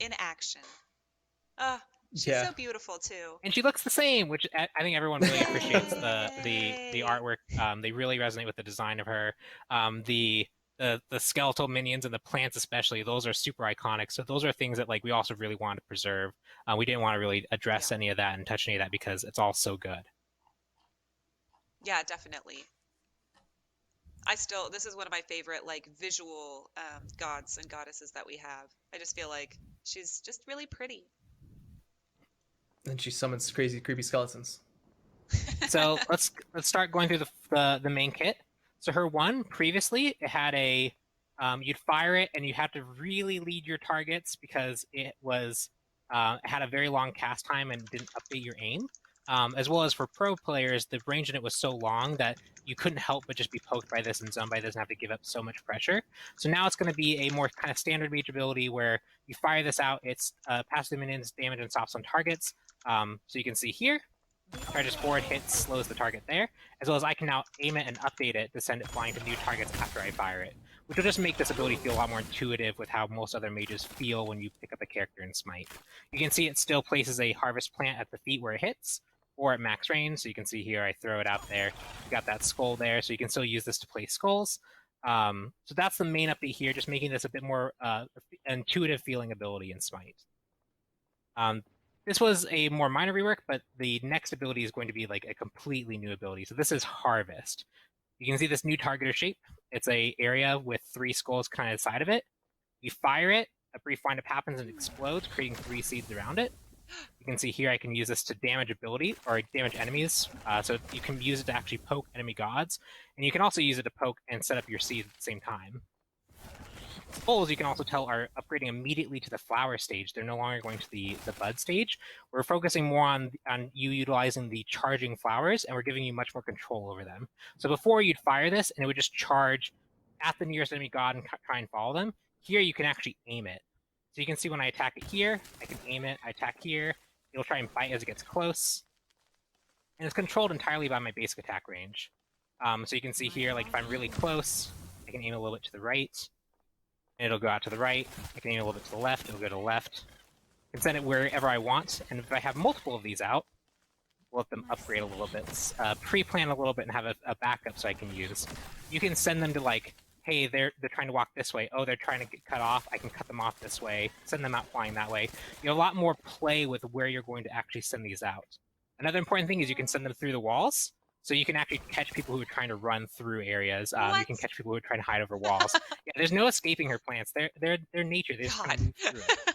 in action. Uh, she's Yeah. so beautiful too. And she looks the same, which I think everyone really appreciates the Yay! artwork. They really resonate with the design of her. The skeletal minions and the plants especially, those are super iconic. So those are things that like we also really want to preserve. We didn't want to really Yeah. address any of that and touch any of that because it's all so good. Yeah, definitely. This is one of my favorite like visual gods and goddesses that we have. I just feel like she's just really pretty. And she summons crazy, creepy skeletons. So let's start going through the main kit. So her one previously it had a you'd fire it and you had to really lead your targets because it had a very long cast time and didn't update your aim. As well as for pro players, the range in it was so long that you couldn't help but just be poked by this and zoned by this and have to give up so much pressure. So now it's going to be a more kind of standard mage ability where you fire this out, it's passive minions, damage, and stops on targets. So you can see here, charges forward, hits, slows the target there, as well as I can now aim it and update it to send it flying to new targets after I fire it, which will just make this ability feel a lot more intuitive with how most other mages feel when you pick up a character in Smite. You can see it still places a harvest plant at the feet where it hits, or at max range, so you can see here I throw it out there. You got that skull there, so you can still use this to place skulls. So that's the main update here, just making this a bit more intuitive feeling ability in Smite. This was a more minor rework, but the next ability is going to be like a completely new ability. So this is Harvest. You can see this new targeter shape. It's a area with 3 skulls kind of inside of it. You fire it, a brief windup happens and explodes, creating 3 seeds around it. You can see here I can use this to damage ability or damage enemies. So you can use it to actually poke enemy gods, and you can also use it to poke and set up your seeds at the same time. Skulls, you can also tell, are upgrading immediately to the flower stage. They're no longer going to the bud stage. We're focusing more on you utilizing the charging flowers, and we're giving you much more control over them. So before you'd fire this, and it would just charge at the nearest enemy god and try and follow them. Here you can actually aim it. So you can see when I attack it here, I can aim it, I attack here, it'll try and bite as it gets close. And it's controlled entirely by my basic attack range. So you can see here, like if I'm really close, I can aim a little bit to the right, and it'll go out to the right. I can aim a little bit to the left, it'll go to the left. I can send it wherever I want, and if I have multiple of these out, we'll let them upgrade a little bit, pre-plan a little bit and have a backup so I can use. You can send them to like, hey, they're trying to walk this way. Oh, they're trying to get cut off. I can cut them off this way, send them out flying that way. You have a lot more play with where you're going to actually send these out. Another important thing is you can send them through the walls. So you can actually catch people who are trying to run through areas. You What? can catch people who are trying to hide over walls. Yeah, there's no escaping her plants. They're nature. They just kind God. of move through it.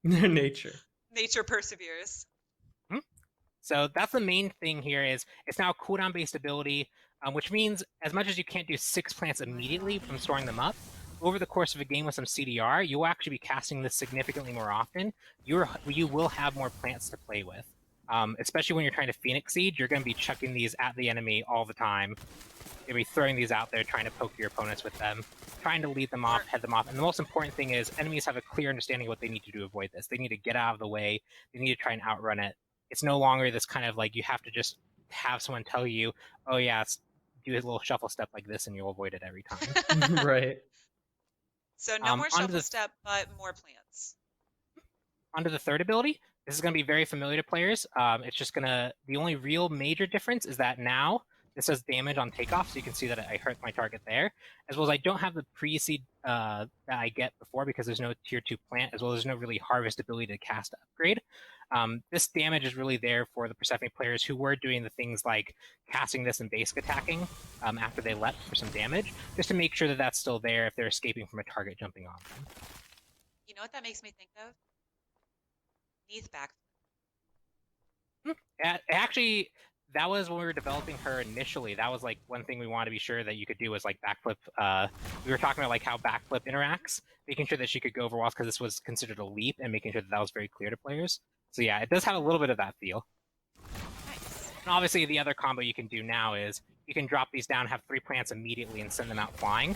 Their nature. Nature perseveres. Hmm? So that's the main thing here is it's now a cooldown based ability, which means as much as you can't do 6 plants immediately from storing them up, over the course of a game with some CDR, you'll actually be casting this significantly more often. You will have more plants to play with. Especially when you're trying to Phoenix Siege, you're going to be chucking these at the enemy all the time. You'll be throwing these out there, trying to poke your opponents with them, trying to lead them off, head them off. And the most important thing is enemies have a clear understanding of what they need to do to avoid this. They need to get out of the way. They need to try and outrun it. It's no longer this kind of like you have to just have someone tell you, oh yeah, do a little shuffle step like this and you'll avoid it every time. Right. So no more Onto shuffle step, but more plants. the third ability, this is going to be very familiar to players. It's just going to, the only real major difference is that now this does damage on takeoff, so you can see that I hurt my target there, as well as I don't have the pre-seed that I get before because there's no tier 2 plant, as well as there's no really harvest ability to cast upgrade. This damage is really there for the Persephone players who were doing the things like casting this and basic attacking after they leapt for some damage, just to make sure that that's still there if they're escaping from a target jumping on them. You know what that makes me think of? Neath back. Actually, that was when we were developing her initially. That was like one thing we wanted to be sure that you could do was like backflip. We were talking about like how backflip interacts, making sure that she could go over walls because this was considered a leap and making sure that that was very clear to players. So yeah, it does have a little bit of that feel. Nice. And obviously the other combo you can do now is you can drop these down, have 3 plants immediately and send them out flying.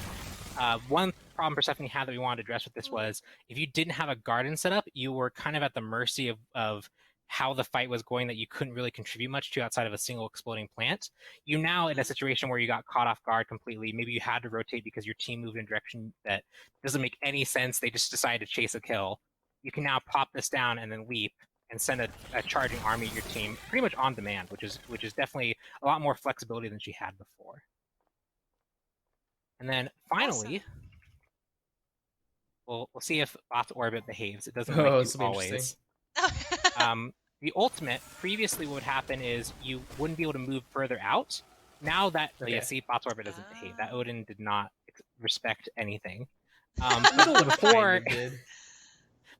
One problem Persephone had that we wanted to address with this was if you didn't have a garden set up, you were kind of at the mercy of how the fight was going that you couldn't really contribute much to outside of a single exploding plant. You now in a situation where you got caught off guard completely, maybe you had to rotate because your team moved in a direction that doesn't make any sense, they just decided to chase a kill. you can now pop this down and then leap and send a charging army at your team pretty much on demand, which is definitely a lot more flexibility than she had before. And then finally, we'll see if Bot's Orbit behaves. It doesn't like this to will be interesting. always. The ultimate, previously what would happen is you wouldn't be able to move further out. Now that, Okay. see, Bot's Orbit doesn't behave. That Odin did not respect anything. Before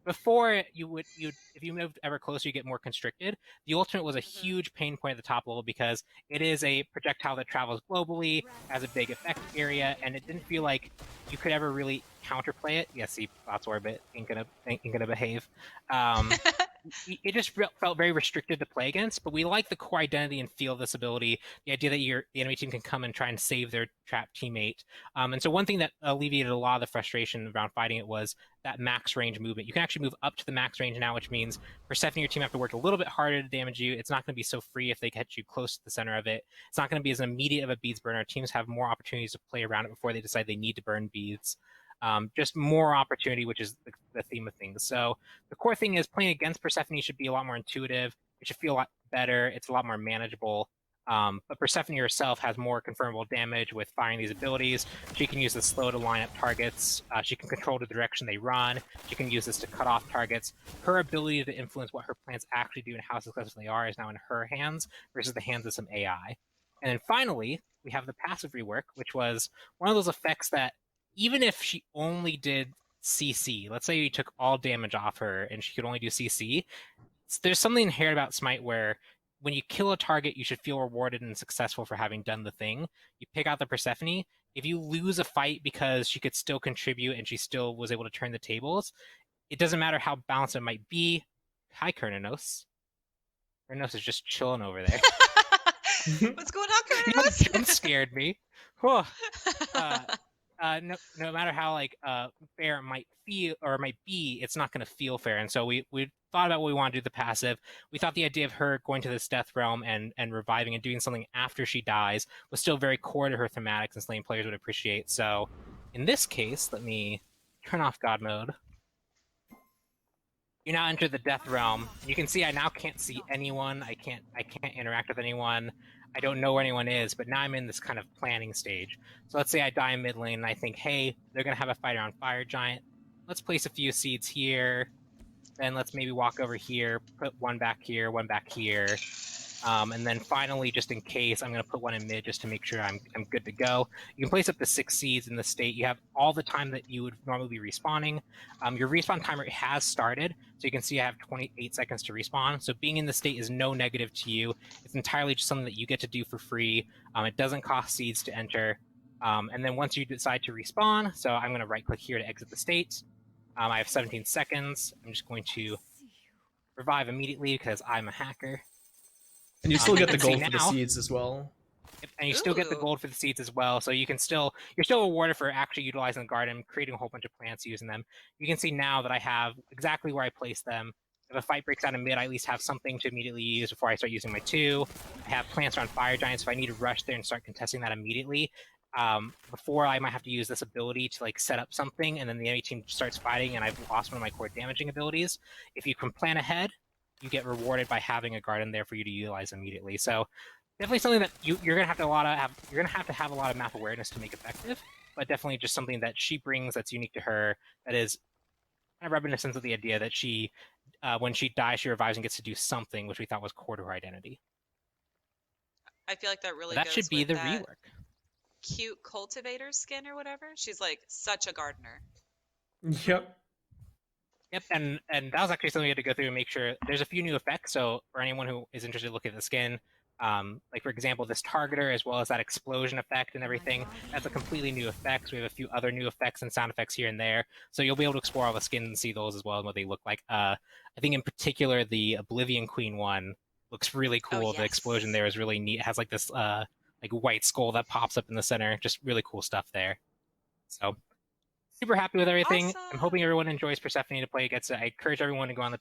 Before if you moved ever closer, you get more constricted. The ultimate was a huge pain point at the top level because it is a projectile that travels globally, has a big effect area, and it didn't feel like you could ever really counterplay it. Yeah, see, Bot's Orbit ain't gonna behave. It just felt very restricted to play against, but we like the core identity and feel of this ability, the idea that the enemy team can come and try and save their trapped teammate. And so one thing that alleviated a lot of the frustration around fighting it was that max range movement. You can actually move up to the max range now, which means Persephone and your team have to work a little bit harder to damage you. It's not going to be so free if they catch you close to the center of it. It's not going to be as immediate of a beads burner. Teams have more opportunities to play around it before they decide they need to burn beads. Just more opportunity, which is the theme of things. So the core thing is playing against Persephone should be a lot more intuitive. It should feel a lot better. It's a lot more manageable. But Persephone herself has more confirmable damage with firing these abilities. She can use the slow to line up targets. She can control the direction they run. She can use this to cut off targets. Her ability to influence what her plans actually do and how successful they are is now in her hands versus the hands of some AI. And then finally, we have the passive rework, which was one of those effects that even if she only did CC, let's say you took all damage off her and she could only do CC, there's something inherent about Smite where when you kill a target, you should feel rewarded and successful for having done the thing. You pick out the Persephone. If you lose a fight because she could still contribute and she still was able to turn the tables, it doesn't matter how balanced it might be. Hi, Kernanos. Kernanos is just chilling over there. What's going on, Kernanos? Jump scared me. No matter how fair it might feel or it might be, it's not going to feel fair. And so we thought about what we want to do the passive. We thought the idea of her going to this death realm and reviving and doing something after she dies was still very core to her thematics and something players would appreciate. So in this case, let me turn off God mode. You now enter the death realm. You can see I now can't see anyone. I can't interact with anyone. I don't know where anyone is, but now I'm in this kind of planning stage. So let's say I die in mid lane and I think, hey, they're going to have a fight around Fire Giant. Let's place a few seeds here. Then let's maybe walk over here, put one back here, one back here. And then finally, just in case, I'm going to put one in mid just to make sure I'm good to go. You can place up to 6 seeds in the state. You have all the time that you would normally be respawning. Your respawn timer has started, so you can see I have 28 seconds to respawn. So being in the state is no negative to you. It's entirely just something that you get to do for free. It doesn't cost seeds to enter. And then once you decide to respawn, so I'm going to right-click here to exit the state. I have 17 seconds. I'm just going to revive immediately because I'm a hacker. And you still get the gold for the seeds as well. And you still get the gold for the seeds as well. So you can you're still rewarded for actually utilizing the garden, creating a whole bunch of plants using them. You can see now that I have exactly where I place them. If a fight breaks out in mid, I at least have something to immediately use before I start using my 2. I have plants around Fire Giants, so if I need to rush there and start contesting that immediately. Before I might have to use this ability to set up something, and then the enemy team starts fighting and I've lost one of my core damaging abilities. If you can plan ahead, you get rewarded by having a garden there for you to utilize immediately. So definitely something that you're gonna have to have a lot of map awareness to make effective, but definitely just something that she brings that's unique to her, that is kind of reminiscent of the idea that she when she dies, she revives and gets to do something, which we thought was core to her identity. I feel like that really that goes should be with the that rework. Cute cultivator skin or whatever. She's like such a gardener. Yep. Yep, and that was actually something we had to go through and make sure. There's a few new effects, so for anyone who is interested in looking at the skin, like for example, this targeter, as well as that explosion effect and everything, that's a completely new effect. So we have a few other new effects and sound effects here and there, so you'll be able to explore all the skins and see those as well and what they look like. I think in particular, the Oblivion Queen one looks really cool. Oh, yes. The explosion there is really neat. It has like this white skull that pops up in the center. Just really cool stuff there. So super happy with everything. Awesome. I'm hoping everyone enjoys Persephone to play against it. I encourage everyone to go on the